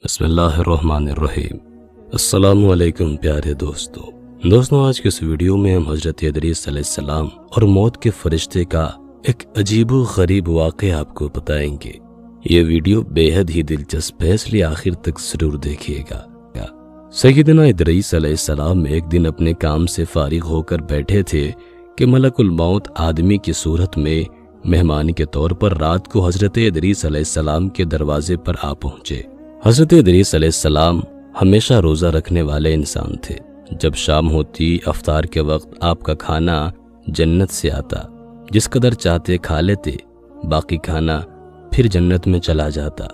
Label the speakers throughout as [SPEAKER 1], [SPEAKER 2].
[SPEAKER 1] بسم اللہ الرحمن الرحیم۔ السلام علیکم پیارے دوستوں آج کے اس ویڈیو میں ہم حضرت ادریس علیہ السلام اور موت کے فرشتے کا ایک عجیب و غریب واقعہ آپ کو بتائیں گے۔ یہ ویڈیو بے حد ہی دلچسپ ہے، اس لیے آخر تک ضرور دیکھیے گا۔ سیدنا ادریس علیہ السلام ایک دن اپنے کام سے فارغ ہو کر بیٹھے تھے کہ ملک الموت آدمی کی صورت میں مہمان کے طور پر رات کو حضرت ادریس علیہ السلام کے دروازے پر آ پہنچے۔ حضرت ادریس علیہ السلام ہمیشہ روزہ رکھنے والے انسان تھے۔ جب شام ہوتی افطار کے وقت آپ کا کھانا جنت سے آتا، جس قدر چاہتے کھا لیتے، باقی کھانا پھر جنت میں چلا جاتا۔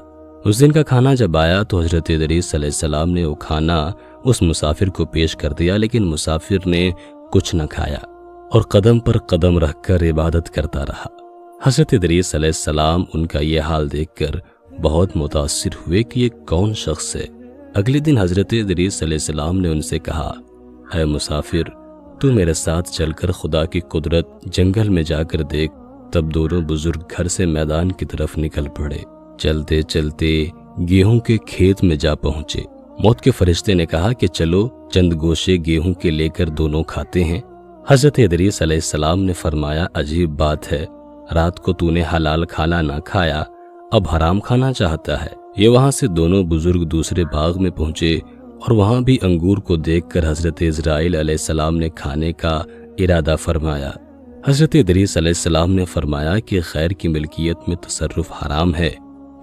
[SPEAKER 1] اس دن کا کھانا جب آیا تو حضرت ادریس علیہ السلام نے وہ کھانا اس مسافر کو پیش کر دیا، لیکن مسافر نے کچھ نہ کھایا اور قدم پر قدم رکھ کر عبادت کرتا رہا۔ حضرت ادریس علیہ السلام ان کا یہ حال دیکھ کر بہت متاثر ہوئے کہ یہ کون شخص ہے۔ اگلے دن حضرت ادریس علیہ السلام نے ان سے کہا، اے مسافر، تو میرے ساتھ چل کر خدا کی قدرت جنگل میں جا کر دیکھ۔ تب دونوں بزرگ گھر سے میدان کی طرف نکل پڑے۔ چلتے چلتے گیہوں کے کھیت میں جا پہنچے۔ موت کے فرشتے نے کہا کہ چلو چند گوشے گیہوں کے لے کر دونوں کھاتے ہیں۔ حضرت ادریس علیہ السلام نے فرمایا، عجیب بات ہے، رات کو تو نے حلال کھانا نہ کھایا، اب حرام کھانا چاہتا ہے۔ یہ وہاں سے دونوں بزرگ دوسرے باغ میں پہنچے اور وہاں بھی انگور کو دیکھ کر حضرت اسرائیل علیہ السلام نے کھانے کا ارادہ فرمایا۔ حضرت ادریس علیہ السلام نے فرمایا کہ خیر کی ملکیت میں تصرف حرام ہے۔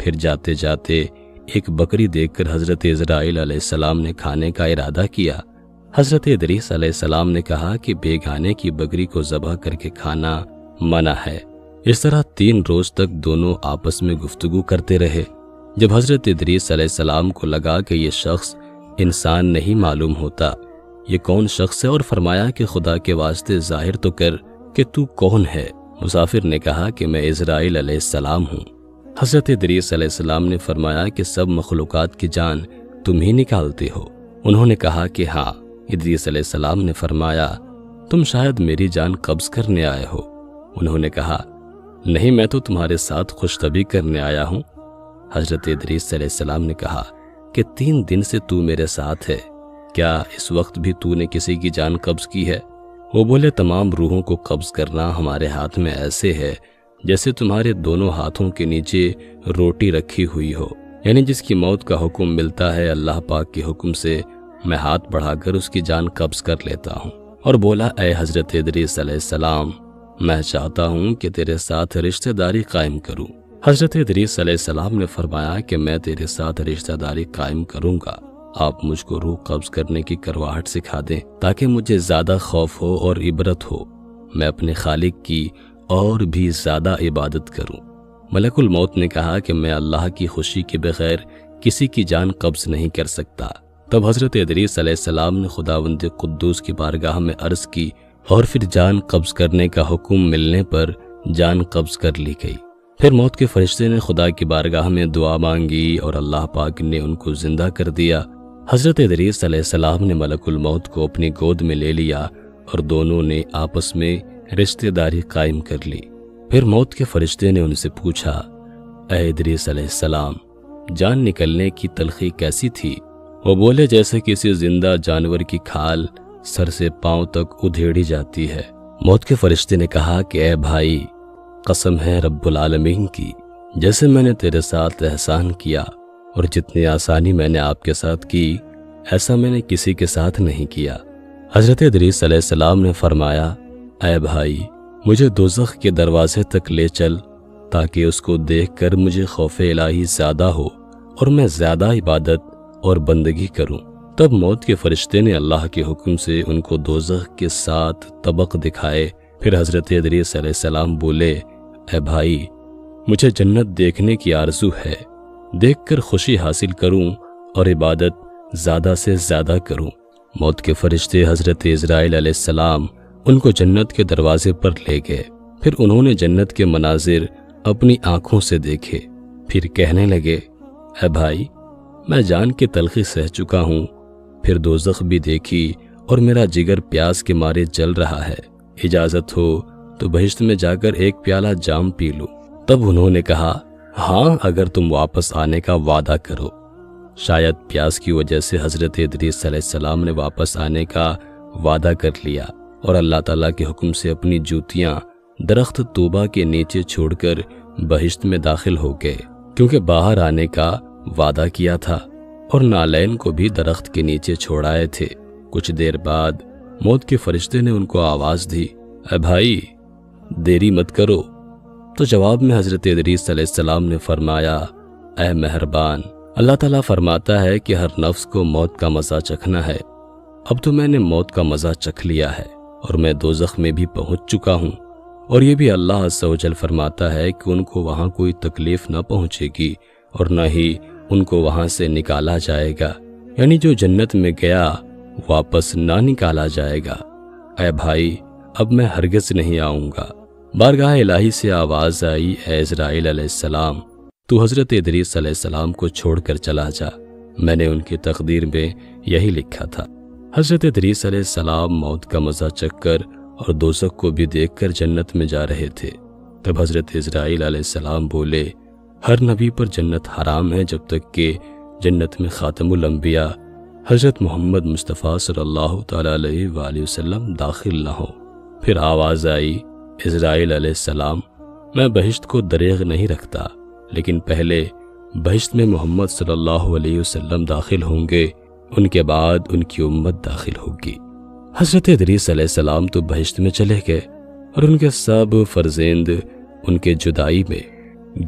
[SPEAKER 1] پھر جاتے جاتے ایک بکری دیکھ کر حضرت اسرائیل علیہ السلام نے کھانے کا ارادہ کیا۔ حضرت ادریس علیہ السلام نے کہا کہ بیگانے کی بکری کو ذبح کر کے کھانا منع ہے۔ اس طرح 3 روز تک دونوں آپس میں گفتگو کرتے رہے۔ جب حضرت ادریس علیہ السلام کو لگا کہ یہ شخص انسان نہیں معلوم ہوتا، یہ کون شخص ہے، اور فرمایا کہ خدا کے واسطے ظاہر تو کر کہ تو کون ہے۔ مسافر نے کہا کہ میں اسرائیل علیہ السلام ہوں۔ حضرت ادریس علیہ السلام نے فرمایا کہ سب مخلوقات کی جان تم ہی نکالتے ہو۔ انہوں نے کہا کہ ہاں۔ ادریس علیہ السلام نے فرمایا، تم شاید میری جان قبض کرنے آئے ہو۔ انہوں نے کہا، نہیں، میں تو تمہارے ساتھ خوشخبری کرنے آیا ہوں۔ حضرت ادریس علیہ السلام نے کہا کہ 3 دن سے تو میرے ساتھ ہے، کیا اس وقت بھی تو نے کسی کی جان قبض کی ہے؟ وہ بولے، تمام روحوں کو قبض کرنا ہمارے ہاتھ میں ایسے ہے جیسے تمہارے دونوں ہاتھوں کے نیچے روٹی رکھی ہوئی ہو، یعنی جس کی موت کا حکم ملتا ہے اللہ پاک کے حکم سے میں ہاتھ بڑھا کر اس کی جان قبض کر لیتا ہوں۔ اور بولا، اے حضرت ادریس علیہ السلام، میں چاہتا ہوں کہ تیرے ساتھ رشتہ داری قائم کروں۔ حضرت ادریس علیہ السلام نے فرمایا کہ میں تیرے ساتھ رشتہ داری قائم کروں گا، آپ مجھ کو روح قبض کرنے کی کرواہٹ سکھا دیں تاکہ مجھے زیادہ خوف ہو اور عبرت ہو، میں اپنے خالق کی اور بھی زیادہ عبادت کروں۔ ملک الموت نے کہا کہ میں اللہ کی خوشی کے بغیر کسی کی جان قبض نہیں کر سکتا۔ تب حضرت ادریس علیہ السلام نے خداوند قدوس کی بارگاہ میں عرض کی اور پھر جان قبض کرنے کا حکم ملنے پر جان قبض کر لی گئی۔ پھر موت کے فرشتے نے خدا کی بارگاہ میں دعا مانگی اور اللہ پاک نے ان کو زندہ کر دیا۔ حضرت ادریس علیہ السلام نے ملک الموت کو اپنی گود میں لے لیا اور دونوں نے آپس میں رشتہ داری قائم کر لی۔ پھر موت کے فرشتے نے ان سے پوچھا، اے ادریس علیہ السلام، جان نکلنے کی تلخی کیسی تھی؟ وہ بولے، جیسے کسی زندہ جانور کی کھال سر سے پاؤں تک ادھیڑی جاتی ہے۔ موت کے فرشتے نے کہا کہ اے بھائی، قسم ہے رب العالمین کی، جیسے میں نے تیرے ساتھ احسان کیا اور جتنی آسانی میں نے آپ کے ساتھ کی، ایسا میں نے کسی کے ساتھ نہیں کیا۔ حضرت ادریس علیہ السلام نے فرمایا، اے بھائی، مجھے دوزخ کے دروازے تک لے چل تاکہ اس کو دیکھ کر مجھے خوف الہی زیادہ ہو اور میں زیادہ عبادت اور بندگی کروں۔ تب موت کے فرشتے نے اللہ کے حکم سے ان کو دوزخ کے 7 طبق دکھائے۔ پھر حضرت ادریس علیہ السلام بولے، اے بھائی، مجھے جنت دیکھنے کی آرزو ہے، دیکھ کر خوشی حاصل کروں اور عبادت زیادہ سے زیادہ کروں۔ موت کے فرشتے حضرت اسرائیل علیہ السلام ان کو جنت کے دروازے پر لے گئے۔ پھر انہوں نے جنت کے مناظر اپنی آنکھوں سے دیکھے۔ پھر کہنے لگے، اے بھائی، میں جان کی تلخی سہ چکا ہوں، پھر دوزخ بھی دیکھی اور میرا جگر پیاس کے مارے جل رہا ہے، اجازت ہو تو بہشت میں جا کر ایک پیالہ جام پی لوں۔ تب انہوں نے کہا، ہاں، اگر تم واپس آنے کا وعدہ کرو۔ شاید پیاس کی وجہ سے حضرت ادریس علیہ السلام نے واپس آنے کا وعدہ کر لیا اور اللہ تعالیٰ کے حکم سے اپنی جوتیاں درخت طوبہ کے نیچے چھوڑ کر بہشت میں داخل ہو گئے، کیونکہ باہر آنے کا وعدہ کیا تھا اور نالین کو بھی درخت کے نیچے چھوڑ آئے تھے۔ کچھ دیر بعد موت کے فرشتے نے ان کو آواز دی، اے بھائی دیری مت کرو۔ تو جواب میں حضرت ادریس علیہ السلام نے فرمایا، اے مہربان، اللہ تعالیٰ فرماتا ہے کہ ہر نفس کو موت کا مزہ چکھنا ہے۔ اب تو میں نے موت کا مزہ چکھ لیا ہے اور میں دوزخ میں بھی پہنچ چکا ہوں، اور یہ بھی اللہ عز و جل فرماتا ہے کہ ان کو وہاں کوئی تکلیف نہ پہنچے گی اور نہ ہی ان کو وہاں سے نکالا جائے گا، یعنی جو جنت میں گیا واپس نہ نکالا جائے گا۔ اے بھائی اب میں ہرگز نہیں آؤں گا۔ بارگاہ الہی سے آواز آئی، اے اسرائیل علیہ السلام، تو حضرت ادریس علیہ السلام کو چھوڑ کر چلا جا، میں نے ان کی تقدیر میں یہی لکھا تھا۔ حضرت ادریس علیہ السلام موت کا مزہ چکھ کر اور دوزخ کو بھی دیکھ کر جنت میں جا رہے تھے۔ تب حضرت اسرائیل علیہ السلام بولے، ہر نبی پر جنت حرام ہے جب تک کہ جنت میں خاتم الانبیاء حضرت محمد مصطفیٰ صلی اللہ تعالیٰ علیہ وآلہ وسلم داخل نہ ہو۔ پھر آواز آئی، اسرائیل علیہ السلام، میں بہشت کو دریغ نہیں رکھتا، لیکن پہلے بہشت میں محمد صلی اللہ علیہ وسلم داخل ہوں گے، ان کے بعد ان کی امت داخل ہوگی۔ حضرت ادریس علیہ السلام تو بہشت میں چلے گئے اور ان کے سب فرزند ان کے جدائی میں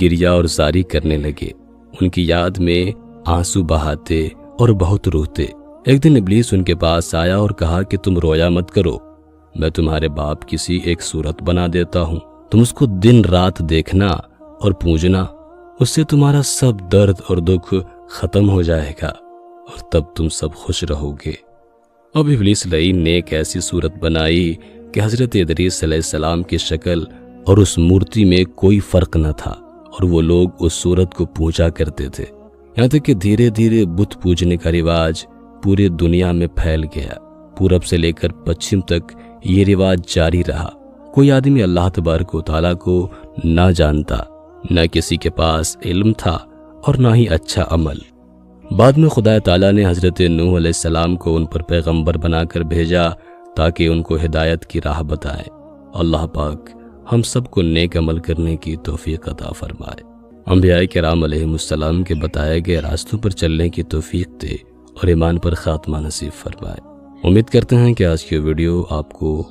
[SPEAKER 1] گریہ اور زاری کرنے لگے، ان کی یاد میں آنسو بہاتے اور بہت روتے۔ ایک دن ابلیس ان کے پاس آیا اور کہا کہ تم رویا مت کرو، میں تمہارے باپ کسی ایک صورت بنا دیتا ہوں، تم اس کو دن رات دیکھنا اور پوجنا، اس سے تمہارا سب درد اور دکھ ختم ہو جائے گا اور تب تم سب خوش رہو گے۔ اب ابلیس لعین نے ایک ایسی صورت بنائی کہ حضرت ادریس علیہ السلام کی شکل اور اس مورتی میں کوئی فرق نہ تھا، اور وہ لوگ اس صورت کو پوجا کرتے تھے، یہاں تک کہ دھیرے دھیرے بت پوجنے کا رواج پورے دنیا میں پھیل گیا۔ پورب سے لے کر پچھم تک یہ رواج جاری رہا۔ کوئی آدمی اللہ تبارک و تعالیٰ کو نہ جانتا، نہ کسی کے پاس علم تھا اور نہ ہی اچھا عمل۔ بعد میں خدا تعالیٰ نے حضرت نوح علیہ السلام کو ان پر پیغمبر بنا کر بھیجا تاکہ ان کو ہدایت کی راہ بتائے۔ اللہ پاک ہم سب کو نیک عمل کرنے کی توفیق عطا فرمائے، انبیاء کرام علیہم السلام کے بتائے گئے راستوں پر چلنے کی توفیق دے اور ایمان پر خاتمہ نصیب فرمائے۔ امید کرتے ہیں کہ آج کی ویڈیو آپ کو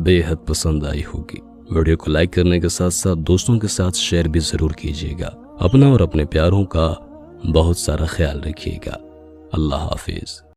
[SPEAKER 1] بے حد پسند آئی ہوگی۔ ویڈیو کو لائک کرنے کے ساتھ ساتھ دوستوں کے ساتھ شیئر بھی ضرور کیجیے گا۔ اپنا اور اپنے پیاروں کا بہت سارا خیال رکھیے گا۔ اللہ حافظ۔